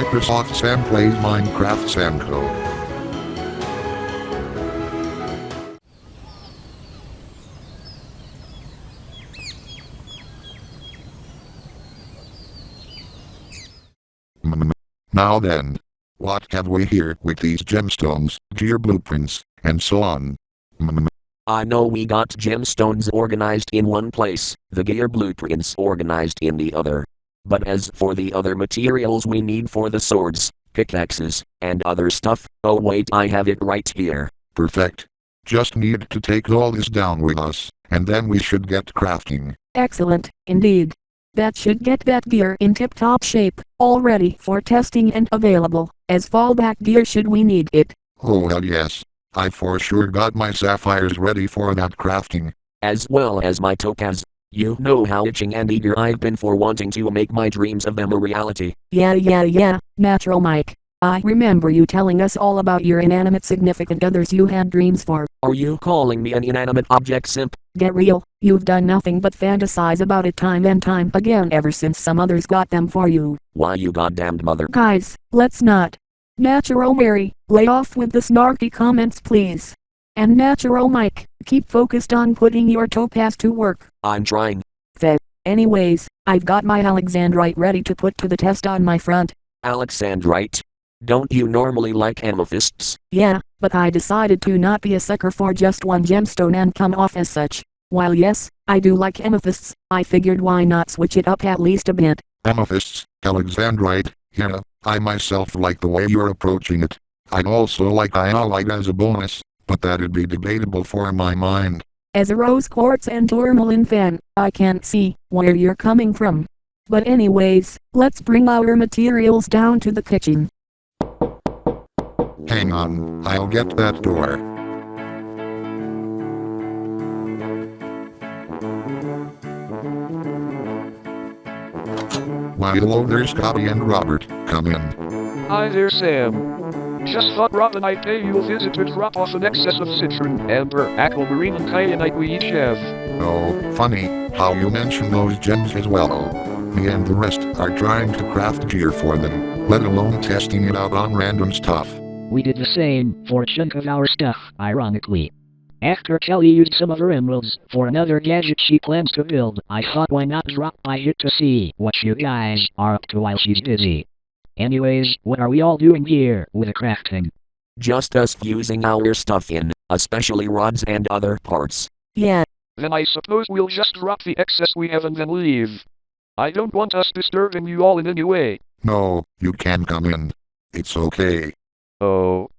Microsoft Sam plays Minecraft SAMCO. Now then, what have we here with these gemstones, gear blueprints, and so on? I know we got gemstones organized in one place, the gear blueprints organized in the other. But as for the other materials we need for the swords, pickaxes, and other stuff, oh wait, I have it right here. Perfect. Just need to take all this down with us, and then we should get crafting. Excellent, indeed. That should get that gear in tip-top shape, all ready for testing and available as fallback gear should we need it. Oh well yes. I for sure got my sapphires ready for that crafting. As well as my topaz. You know how itching and eager I've been for wanting to make my dreams of them a reality. Yeah, Natural Mike. I remember you telling us all about your inanimate significant others you had dreams for. Are you calling me an inanimate object simp? Get real, you've done nothing but fantasize about it time and time again ever since some others got them for you. Why you goddamned mother. Guys, let's not. Natural Mary, lay off with the snarky comments please. And Natural Mike, keep focused on putting your topaz to work. I'm trying. Anyways, I've got my alexandrite ready to put to the test on my front. Alexandrite? Don't you normally like amethysts? Yeah, but I decided to not be a sucker for just one gemstone and come off as such. While yes, I do like amethysts, I figured why not switch it up at least a bit. Amethysts, alexandrite, yeah, I myself like the way you're approaching it. I'd also like iolite as a bonus, but that'd be debatable for my mind. As a rose quartz and tourmaline fan, I can't see where you're coming from. But anyways, let's bring our materials down to the kitchen. Hang on, I'll get that door. Why hello there Scotty and Robert, come in. Hi there Sam. Just thought Rob and I'd pay you a visit to drop off an excess of citron, amber, aquamarine and kyanite we each have. Oh, funny, how you mention those gems as well. Me and the rest are trying to craft gear for them, let alone testing it out on random stuff. We did the same for a chunk of our stuff, ironically. After Kelly used some of her emeralds for another gadget she plans to build, I thought why not drop by here to see what you guys are up to while she's busy. Anyways, what are we all doing here with the crafting? Just us fusing our stuff in, especially rods and other parts. Yeah. Then I suppose we'll just drop the excess we have and then leave. I don't want us disturbing you all in any way. No, you can come in. It's okay. Oh.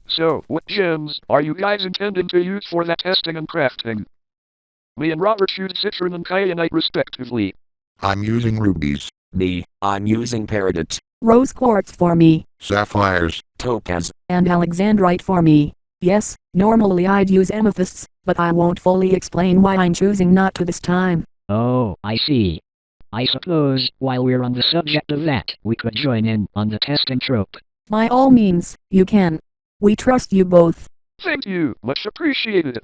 So, what gems are you guys intending to use for that testing and crafting? Me and Robert used citron and kyanite respectively. I'm using rubies. Me, I'm using peridot. Rose quartz for me. Sapphires. Topaz. And alexandrite for me. Yes, normally I'd use amethysts, but I won't fully explain why I'm choosing not to this time. Oh, I see. I suppose, while we're on the subject of that, we could join in on the testing trope. By all means, you can. We trust you both. Thank you, much appreciated.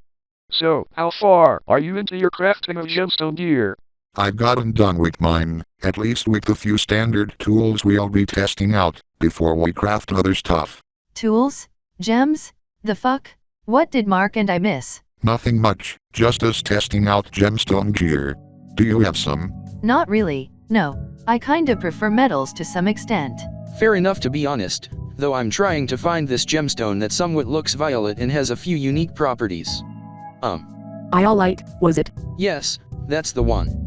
So, how far are you into your crafting of gemstone gear? I've gotten done with mine, at least with the few standard tools we'll be testing out, before we craft other stuff. Tools? Gems? The fuck? What did Mark and I miss? Nothing much, just us testing out gemstone gear. Do you have some? Not really, no. I kinda prefer metals to some extent. Fair enough to be honest, though I'm trying to find this gemstone that somewhat looks violet and has a few unique properties. Iolite, was it? Yes, that's the one.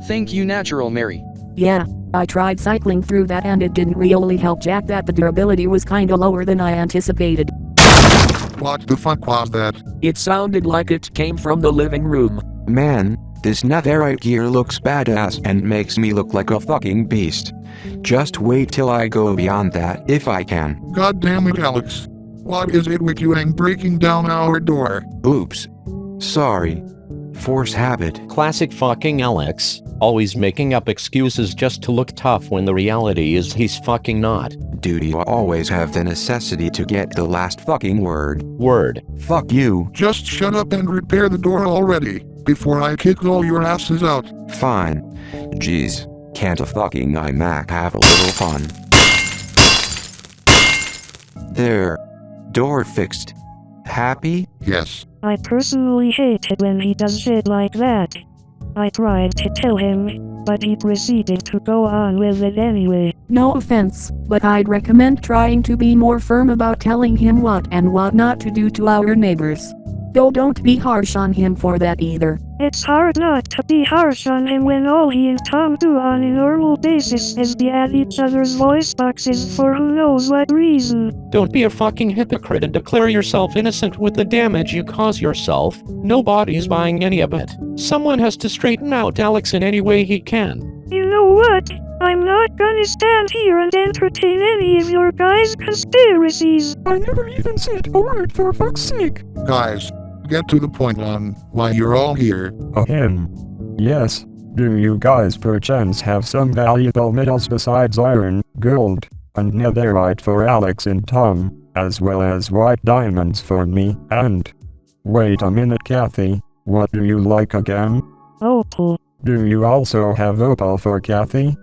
Thank you Natural Mary. Yeah, I tried cycling through that and it didn't really help jack that the durability was kinda lower than I anticipated. What the fuck was that? It sounded like it came from the living room. Man, this netherite gear looks badass and makes me look like a fucking beast. Just wait till I go beyond that if I can. God damn it Alex. What is it with you and breaking down our door? Oops. Sorry. Force habit. Classic fucking Alex, always making up excuses just to look tough when the reality is he's fucking not. Dude, you always have the necessity to get the last fucking word. Word. Fuck you. Just shut up and repair the door already. before I kick all your asses out. Fine. Jeez. Can't a fucking iMac have a little fun? There. Door fixed. Happy? Yes. I personally hate it when he does shit like that. I tried to tell him, but he proceeded to go on with it anyway. No offense, but I'd recommend trying to be more firm about telling him what and what not to do to our neighbors. Though don't be harsh on him for that either. It's hard not to be harsh on him when all he and Tom do on a normal basis is be at each other's voice boxes for who knows what reason. Don't be a fucking hypocrite and declare yourself innocent with the damage you cause yourself. Nobody's buying any of it. Someone has to straighten out Alex in any way he can. You know what? I'm not gonna stand here and entertain any of your guys' conspiracies. I never even said a word, for fuck's sake. Guys, get to the point on why you're all here. Yes. Do you guys perchance have some valuable metals besides iron, gold, and netherite for Alex and Tom, as well as white diamonds for me, and... Wait a minute, Kathy. What do you like again? Opal. Do you also have opal for Kathy?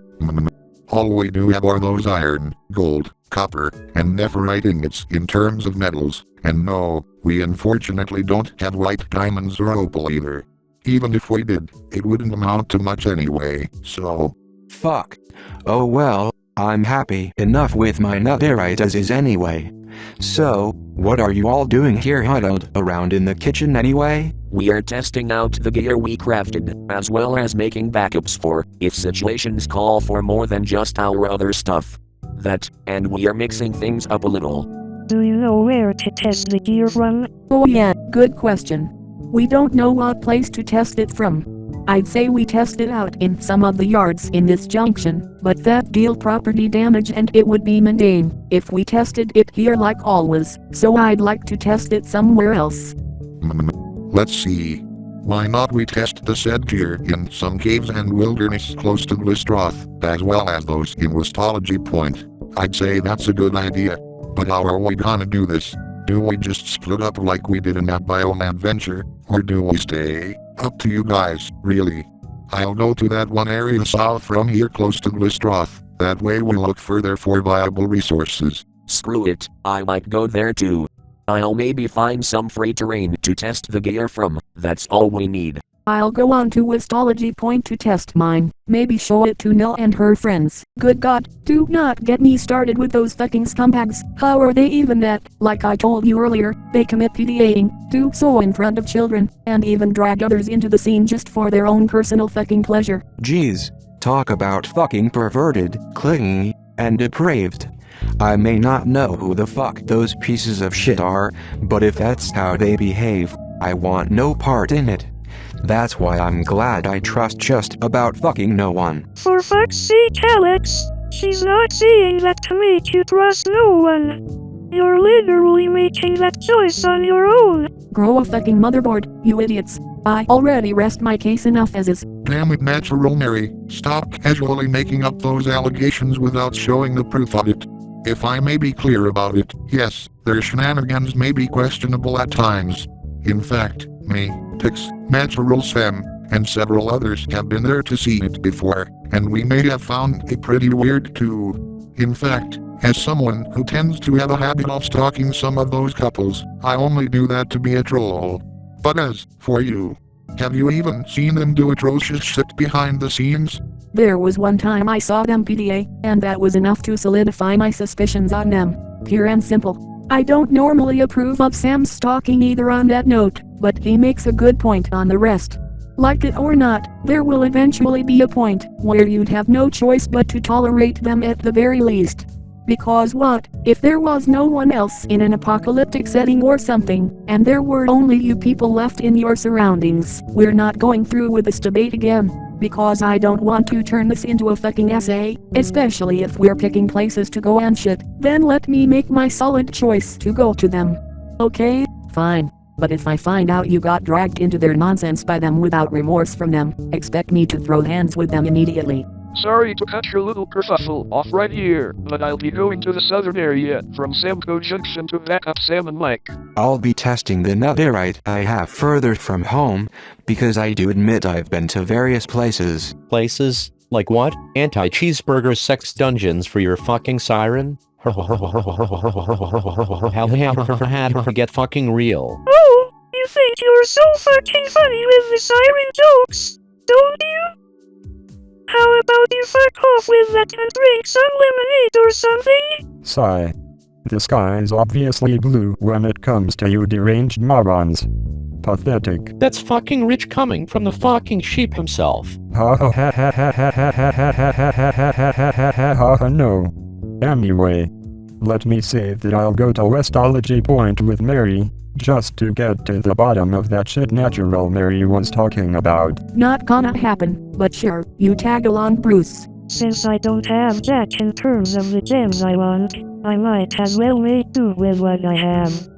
All we do have are those iron, gold, copper, and nephrite ingots in terms of metals, and no, we unfortunately don't have white diamonds or opal either. Even if we did, it wouldn't amount to much anyway, so... Fuck. Oh well, I'm happy enough with my netherite as is anyway. So, what are you all doing here huddled around in the kitchen anyway? We are testing out the gear we crafted, as well as making backups for, if situations call for more than just our other stuff. That, and we are mixing things up a little. Do you know where to test the gear from? Oh yeah, good question. We don't know what place to test it from. I'd say we test it out in some of the yards in this junction, but that deal property damage and it would be mundane if we tested it here like always, so I'd like to test it somewhere else. Let's see. Why not we test the said gear in some caves and wilderness close to Glistroth, as well as those in Westology Point. I'd say that's a good idea. But how are we gonna do this? Do we just split up like we did in that biome adventure, or do we stay? Up to you guys, really. I'll go to that one area south from here close to Glistroth. That way we'll look further for viable resources. Screw it, I might go there too. I'll maybe find some free terrain to test the gear from, that's all we need. I'll go on to Westology Point to test mine, maybe show it to Nell and her friends. Good God, do not get me started with those fucking scumbags. How are they even that? Like I told you earlier, they commit PDAing, do so in front of children, and even drag others into the scene just for their own personal fucking pleasure. Jeez, talk about fucking perverted, clingy, and depraved. I may not know who the fuck those pieces of shit are, but if that's how they behave, I want no part in it. That's why I'm glad I trust just about fucking no one. For fuck's sake, Alex, she's not saying that to make you trust no one. You're literally making that choice on your own. Grow a fucking motherboard, you idiots. I already rest my case enough as is. Damn it, Natural Mary, stop casually making up those allegations without showing the proof of it. If I may be clear about it, yes, their shenanigans may be questionable at times. In fact, me, Pix, Natural Sam, and several others have been there to see it before, and we may have found it pretty weird too. In fact, as someone who tends to have a habit of stalking some of those couples, I only do that to be a troll. But as for you, have you even seen them do atrocious shit behind the scenes? There was one time I saw them PDA, and that was enough to solidify my suspicions on them. Pure and simple. I don't normally approve of Sam's stalking either on that note, but he makes a good point on the rest. Like it or not, there will eventually be a point where you'd have no choice but to tolerate them at the very least. Because what, if there was no one else in an apocalyptic setting or something, and there were only you people left in your surroundings? We're not going through with this debate again. Because I don't want to turn this into a fucking essay, especially if we're picking places to go and shit. Then let me make my solid choice to go to them. Okay, fine. But if I find out you got dragged into their nonsense by them without remorse from them, expect me to throw hands with them immediately. Sorry to cut your little kerfuffle off right here, but I'll be going to the southern area, from SAMCO Junction to back up Sam and Mike. I'll be testing the netherite I have further from home, because I do admit I've been to various places. Places? Like what? Anti-cheeseburger sex dungeons for your fucking siren? Get fucking real. Oh, you think you're so fucking funny with the siren jokes, don't you? How about you fuck off with that and drink some lemonade or something? Sigh. The sky is obviously blue when it comes to you deranged morons. Pathetic. That's fucking rich coming from the fucking sheep himself. Ha ha ha ha ha ha ha ha ha ha ha ha ha ha ha ha no. Anyway, let me say that I'll go to Westology Point with Mary, just to get to the bottom of that shit natural Mary was talking about. Not gonna happen, but sure, you tag along, Bruce. Since I don't have jack in terms of the gems I want, I might as well make do with what I have.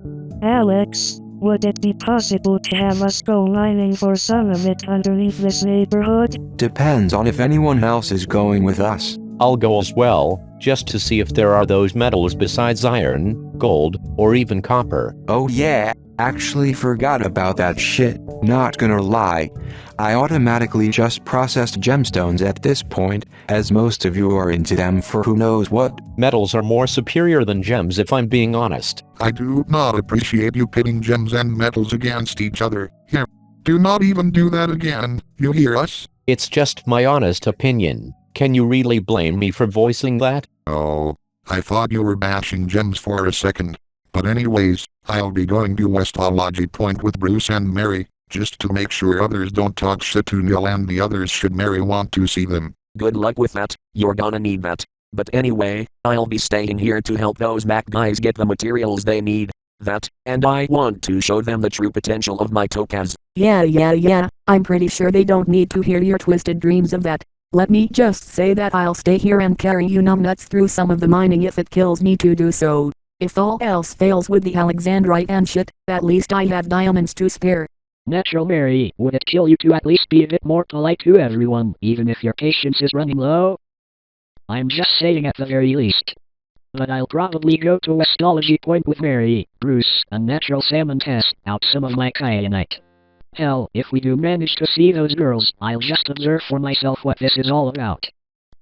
Alex, would it be possible to have us go mining for some of it underneath this neighborhood? Depends on if anyone else is going with us. I'll go as well, just to see if there are those metals besides iron, gold, or even copper. Oh yeah, actually forgot about that shit. Not gonna lie, I automatically just processed gemstones at this point, as most of you are into them for who knows what. Metals are more superior than gems if I'm being honest. I do not appreciate you pitting gems and metals against each other. Here, do not even do that again, you hear us? It's just my honest opinion. Can you really blame me for voicing that? Oh, I thought you were bashing gems for a second. But anyways, I'll be going to Westology Point with Bruce and Mary, just to make sure others don't talk shit to Neil and the others should Mary want to see them. Good luck with that, you're gonna need that. But anyway, I'll be staying here to help those Mac guys get the materials they need. That, and I want to show them the true potential of my topaz. Yeah, I'm pretty sure they don't need to hear your twisted dreams of that. Let me just say that I'll stay here and carry you numbnuts through some of the mining if it kills me to do so. If all else fails with the Alexandrite and shit, at least I have diamonds to spare. Natural Mary, would it kill you to at least be a bit more polite to everyone, even if your patience is running low? I'm just saying at the very least. But I'll probably go to Westology Point with Mary, Bruce, and Natural Sam and test out some of my kyanite. Hell, if we do manage to see those girls, I'll just observe for myself what this is all about.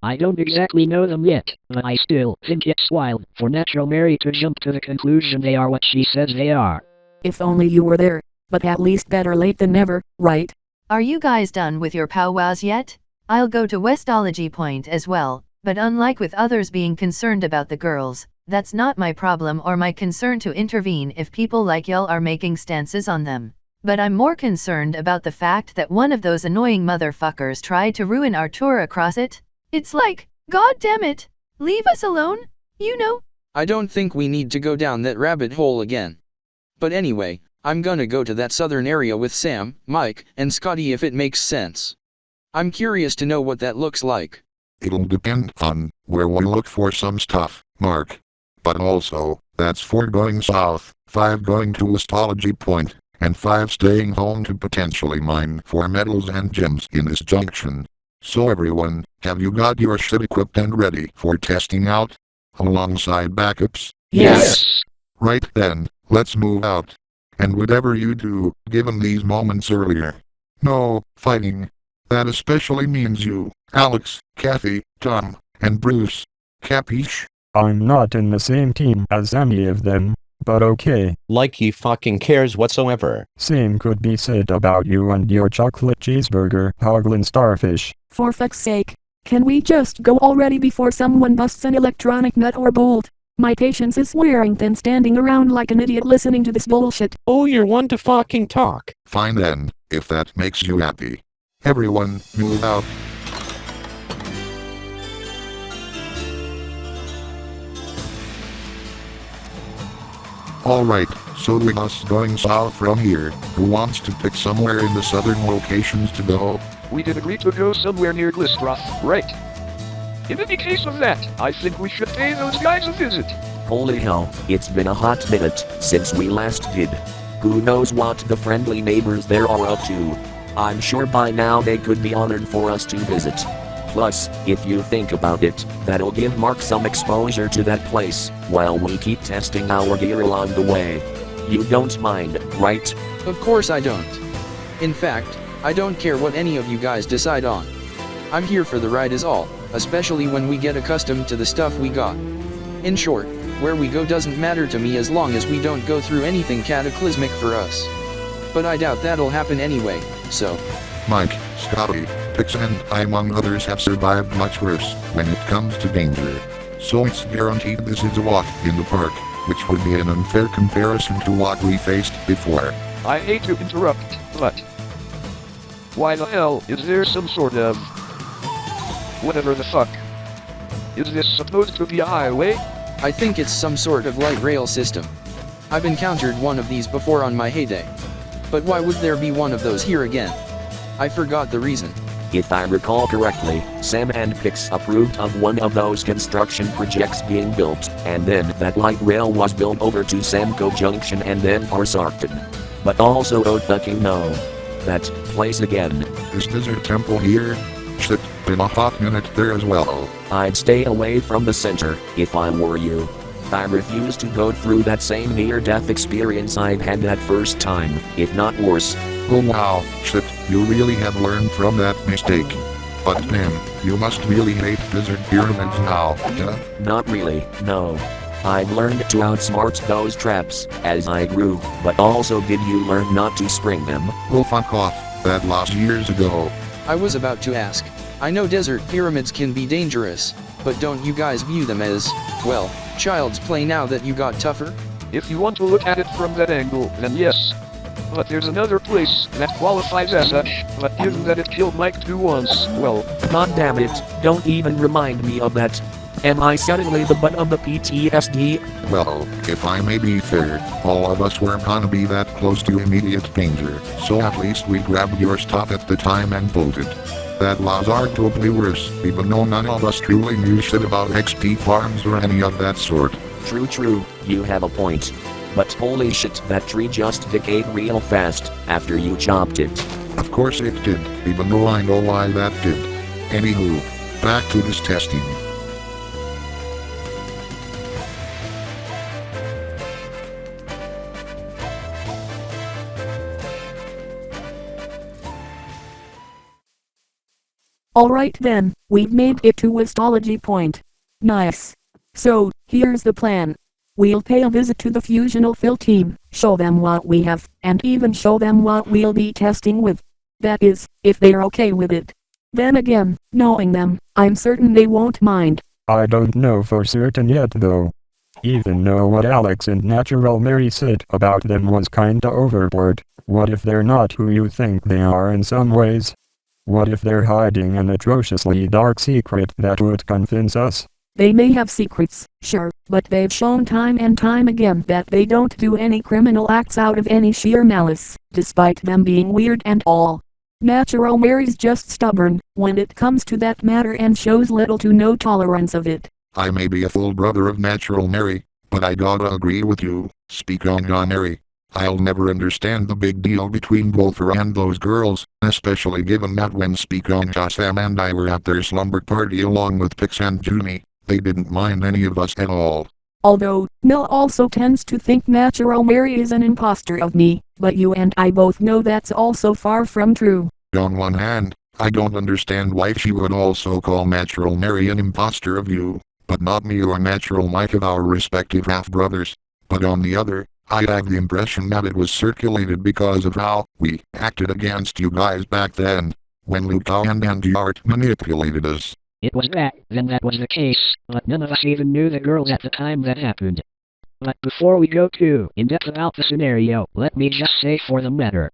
I don't exactly know them yet, but I still think it's wild for Natural Mary to jump to the conclusion they are what she says they are. If only you were there, but at least better late than never, right? Are you guys done with your powwows yet? I'll go to Westology Point as well, but unlike with others being concerned about the girls, that's not my problem or my concern to intervene if people like y'all are making stances on them. But I'm more concerned about the fact that one of those annoying motherfuckers tried to ruin our tour across it. It's like, god damn it, leave us alone, you know? I don't think we need to go down that rabbit hole again. But anyway, I'm gonna go to that southern area with Sam, Mike, and Scotty if it makes sense. I'm curious to know what that looks like. It'll depend on where we look for some stuff, Mark. But also, that's 4 going south, 5 going to Westology Point, and 5 staying home to potentially mine for metals and gems in this junction. So everyone, have you got your shit equipped and ready for testing out? Alongside backups? Yes. Right then, let's move out. And whatever you do, given these moments earlier. No fighting. That especially means you, Alex, Kathy, Tom, and Bruce. Capiche? I'm not in the same team as any of them, but okay. Like he fucking cares whatsoever. Same could be said about you and your chocolate cheeseburger, Hoglin Starfish. For fuck's sake, can we just go already before someone busts an electronic nut or bolt? My patience is wearing thin standing around like an idiot listening to this bullshit. Oh, you're one to fucking talk. Fine then, if that makes you happy. Everyone, move out. Alright, so with us going south from here, who wants to pick somewhere in the southern locations to go? We did agree to go somewhere near Glistrath, right? In any case of that, I think we should pay those guys a visit. Holy hell, it's been a hot minute since we last did. Who knows what the friendly neighbors there are up to? I'm sure by now they could be honored for us to visit. Plus, if you think about it, that'll give Mark some exposure to that place, while we keep testing our gear along the way. You don't mind, right? Of course I don't. In fact, I don't care what any of you guys decide on. I'm here for the ride is all, especially when we get accustomed to the stuff we got. In short, where we go doesn't matter to me as long as we don't go through anything cataclysmic for us. But I doubt that'll happen anyway, so. Mike, Scotty, Pix and I among others have survived much worse when it comes to danger. So it's guaranteed this is a walk in the park, which would be an unfair comparison to what we faced before. I hate to interrupt, but why the hell is there some sort of whatever the fuck? Is this supposed to be a highway? I think it's some sort of light rail system. I've encountered one of these before on my heyday. But why would there be one of those here again? I forgot the reason. If I recall correctly, Sam and Pix approved of one of those construction projects being built, and then that light rail was built over to SAMCO Junction and then Parsarkton. But also oh fucking no. That place again. This desert temple here? Shit, been a hot minute there as well. I'd stay away from the center, if I were you. I refuse to go through that same near-death experience I've had that first time, if not worse. Oh wow, shit, you really have learned from that mistake. But man, you must really hate desert pyramids now, yeah? Not really, no. I've learned to outsmart those traps, as I grew, but also did you learn not to spring them? Well fuck off, that was years ago. I was about to ask. I know desert pyramids can be dangerous, but don't you guys view them as, well, child's play now that you got tougher? If you want to look at it from that angle, then yes. But there's another place that qualifies as such, but given that it killed Mike 2 once, well. God damn it, don't even remind me of that. Am I suddenly the butt of the PTSD? Well, if I may be fair, all of us weren't gonna be that close to immediate danger, so at least we grabbed your stuff at the time and bolted. That was arguably worse, even though none of us truly knew shit about XP farms or any of that sort. True, you have a point. But holy shit, that tree just decayed real fast after you chopped it. Of course it did, even though I know why that did. Anywho, back to this testing. Alright then, we've made it to Westology Point. Nice. So, here's the plan. We'll pay a visit to the Fusional Fill team, show them what we have, and even show them what we'll be testing with. That is, if they're okay with it. Then again, knowing them, I'm certain they won't mind. I don't know for certain yet though. Even though what Alex and Natural Mary said about them was kinda overboard. What if they're not who you think they are in some ways? What if they're hiding an atrociously dark secret that would convince us? They may have secrets, sure, but they've shown time and time again that they don't do any criminal acts out of any sheer malice, despite them being weird and all. Natural Mary's just stubborn when it comes to that matter and shows little to no tolerance of it. I may be a full brother of Natural Mary, but I gotta agree with you, speak on Mary. I'll never understand the big deal between both her and those girls, especially given that when Sam and I were at their slumber party along with Pix and Junie, they didn't mind any of us at all. Although, Mel also tends to think Natural Mary is an imposter of me, but you and I both know that's also far from true. On one hand, I don't understand why she would also call Natural Mary an imposter of you, but not me or Natural Mike of our respective half-brothers. But on the other, I have the impression that it was circulated because of how we acted against you guys back then, when Luca and Art manipulated us. It was that, then that was the case, but none of us even knew the girls at the time that happened. But before we go too in-depth about the scenario, let me just say for the matter.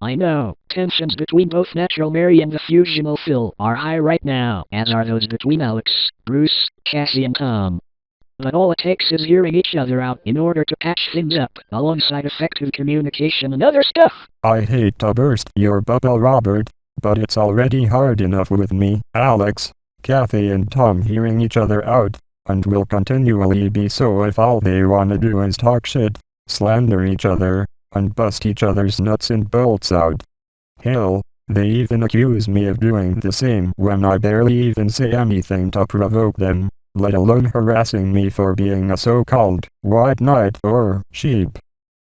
I know, tensions between both Natural Mary and the Fusional Phil are high right now, as are those between Alex, Bruce, Cassie and Tom. But all it takes is hearing each other out in order to patch things up, alongside effective communication and other stuff. I hate to burst your bubble, Robert, but it's already hard enough with me, Alex, Kathy and Tom hearing each other out, and will continually be so if all they wanna do is talk shit, slander each other, and bust each other's nuts and bolts out. Hell, They even accuse me of doing the same when I barely even say anything to provoke them, let alone harassing me for being a so-called white knight or sheep.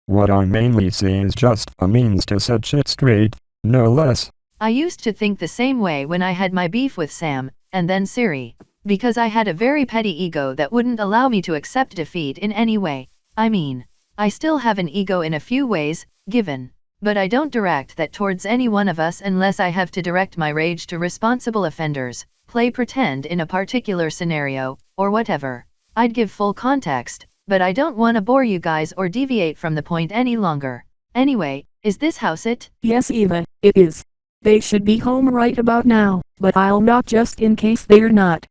What I mainly see is just a means to set shit straight, no less. I used to think the same way when I had my beef with Sam, and then Siri, because I had a very petty ego that wouldn't allow me to accept defeat in any way. I mean, I still have an ego in a few ways, given, but I don't direct that towards any one of us unless I have to direct my rage to responsible offenders, play pretend in a particular scenario, or whatever. I'd give full context, but I don't want to bore you guys or deviate from the point any longer. Anyway, is this house it? Yes, Eva, it is. They should be home right about now, but I'll knock just in case they're not.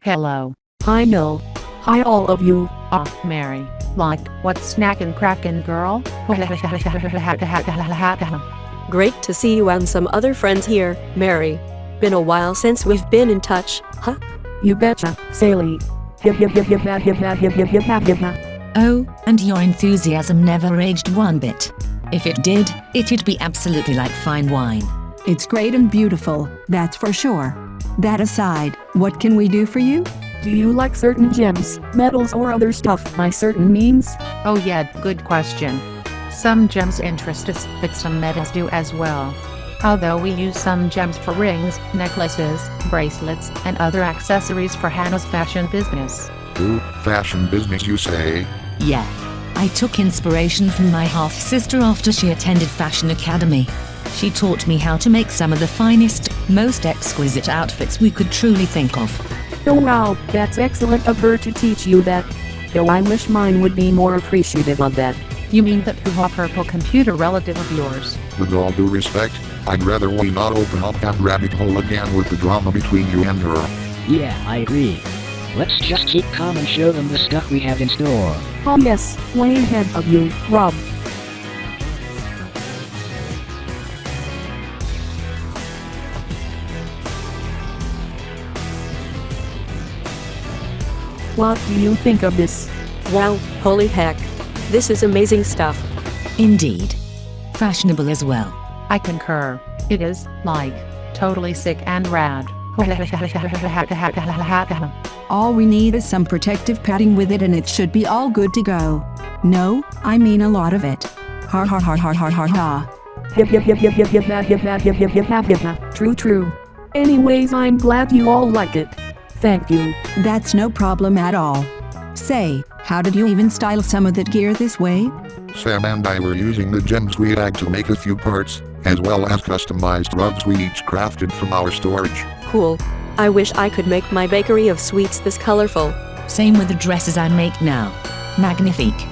Hello. Hi, Mill. Hi, all of you. Oh, Mary. Like, what's snackin' crackin', girl? Great to see you and some other friends here, Mary. Been a while since we've been in touch, huh? You betcha, Sally. Hip hip hip hip hip hip hip hip hip hip hip hip. Oh, and your enthusiasm never aged one bit. If it did, it'd be absolutely like fine wine. It's great and beautiful, that's for sure. That aside, what can we do for you? Do you like certain gems, metals or other stuff by certain means? Oh yeah, good question. Some gems interest us, but some metals do as well. Although we use some gems for rings, necklaces, bracelets, and other accessories for Hannah's fashion business. Ooh, fashion business you say? Yeah. I took inspiration from my half-sister after she attended Fashion Academy. She taught me how to make some of the finest, most exquisite outfits we could truly think of. Oh wow, that's excellent of her to teach you that. Though I wish mine would be more appreciative of that. You mean that hoo-ha purple computer relative of yours? With all due respect, I'd rather we not open up that rabbit hole again with the drama between you and her. Yeah, I agree. Let's just keep calm and show them the stuff we have in store. Oh yes, way ahead of you, Rob. What do you think of this? Wow, holy heck. This is amazing stuff. Indeed. Fashionable as well. I concur. It is, like, totally sick and rad. All we need is some protective padding with it and it should be all good to go. No, I mean a lot of it. Ha ha ha ha ha ha ha. Hip hip hip hip hip hip hip hip hip hip hip hip hip hip hip. True true. Anyways, I'm glad you all like it. Thank you. That's no problem at all. Say, how did you even style some of that gear this way? Sam and I were using the gems we had to make a few parts, as well as customized rugs we each crafted from our storage. Cool. I wish I could make my bakery of sweets this colorful. Same with the dresses I make now. Magnifique.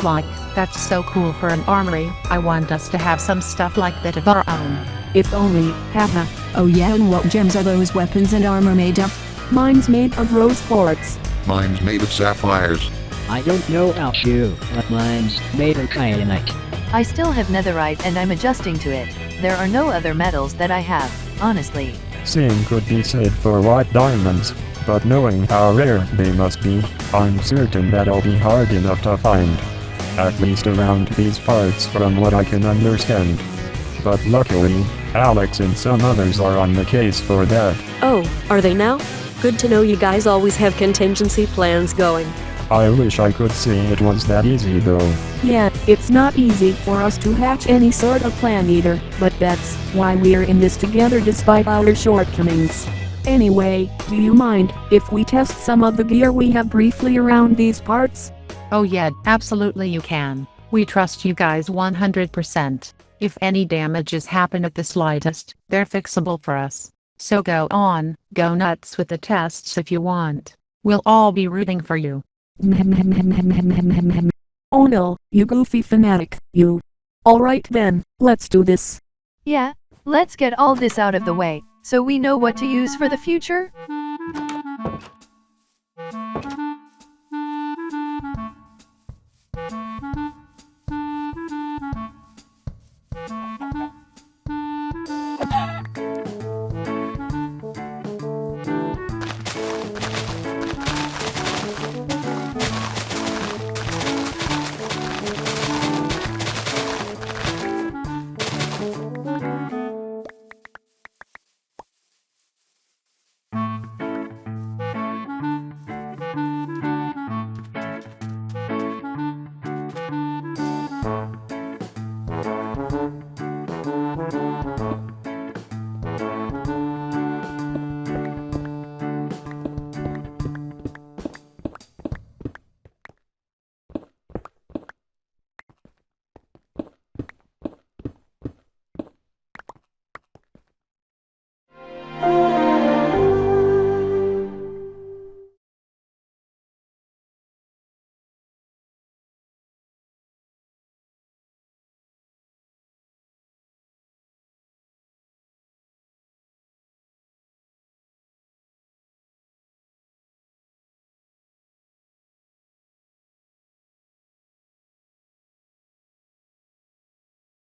Like, that's so cool for an armory. I want us to have some stuff like that of our own. If only, haha. Oh yeah, and what gems are those weapons and armor made of? Mine's made of rose quartz. Mine's made of sapphires. I don't know about you, but mine's made of kyanite. I still have netherite and I'm adjusting to it. There are no other metals that I have, honestly. Same could be said for white diamonds, but knowing how rare they must be, I'm certain that'll be hard enough to find. At least around these parts from what I can understand. But luckily, Alex and some others are on the case for that. Oh, are they now? Good to know you guys always have contingency plans going. I wish I could say it was that easy though. Yeah, it's not easy for us to hatch any sort of plan either, but that's why we're in this together despite our shortcomings. Anyway, do you mind if we test some of the gear we have briefly around these parts? Oh yeah, absolutely you can. We trust you guys 100%. If any damages happen at the slightest, they're fixable for us. So go on, go nuts with the tests if you want. We'll all be rooting for you. Oh no, you goofy fanatic, you. Alright then, let's do this. Yeah, let's get all this out of the way, so we know what to use for the future.